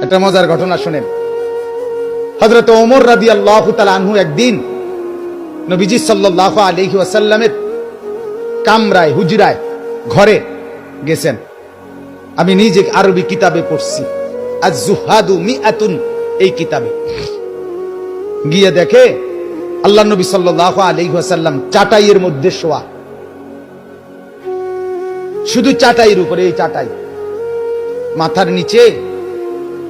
একটা মজার ঘটনা শুনেন। হযরত ওমর রাদিয়াল্লাহু তাআলা আনহু একদিন নবীজি সাল্লাল্লাহু আলাইহি ওয়াসাল্লামের কামরায়, হুজরায়, ঘরে গেছেন। আমি নিজে আরবি কিতাবে পড়ছি, আজ-জুহাদু মিআতুন, এই কিতাবে গিয়ে দেখে আল্লাহ নবী সাল্লাল্লাহু আলাইহি ওয়াসাল্লাম চাটাইয়ের মধ্যে শোয়া, শুধু চাটাইয়ের উপরে, এই চাটাই, মাথার নিচে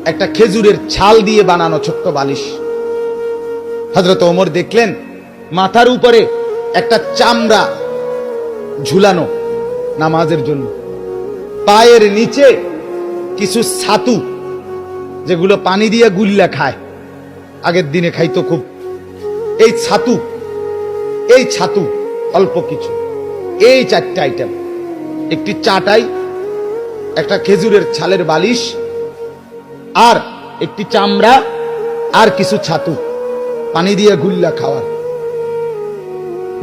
একটা খেজুরের ছাল দিয়ে বানানো ছোট্ট বালিশ। হযরত ওমর দেখলেন মাথার উপরে একটা চামড়া ঝুলানো নামাজের জন্য, পায়ের নিচে কিছু ছাতু, যেগুলো পানি দিয়ে গুল্লা খায়, আগের দিনে খাইতো খুব, এই ছাতু অল্প কিছু, এই চারটা আইটেম, একটি চাটাই, একটা খেজুরের ছালের বালিশ, আর একটি চামড়া, আর কিছু ছাতু, পানি দিয়ে গুল্লা খাওয়ার।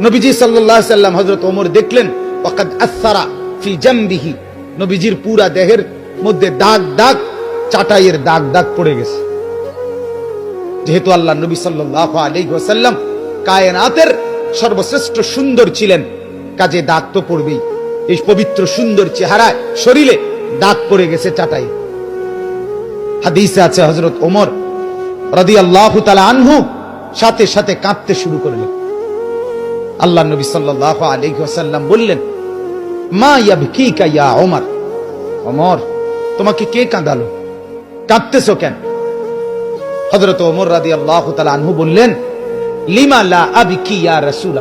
নবীজি সাল্লাল্লাহু আলাইহি ওয়াসাল্লাম হযরত ওমর দেখলেন ওয়াকাদ আসসারা ফি জামবিহি, নবীজির পুরা দেহের মধ্যে দাগ দাগ, চাটাইয়ের দাগ দাগ পড়ে গেছে। যেহেতু আল্লাহ নবী সাল্লাল্লাহু আলাইহি ওয়াসাল্লাম কায়নাতের সর্বশ্রেষ্ঠ সুন্দর ছিলেন, কাজে দাগ তো পড়বেই। এই পবিত্র সুন্দর চেহারায়, শরীরে দাগ পড়ে গেছে চাটাই। হাদিসে আছে হযরত ওমর রাদিয়াল্লাহু তাআলা আনহু সাথে সাথে কাঁদতে শুরু করলেন। আল্লাহ নবী সাল্লাল্লাহু আলাইহি ওয়াসাল্লাম বললেন, মা ইয়াবকিকা ইয়া ওমর, ওমর তোমাকে কে কাঁদালো, কাঁদতেছো কেন? হযরত ওমর রাদিয়াল্লাহু তাআলা আনহু বললেন, লিমা লা আবকি ইয়া রাসূলুল্লাহ।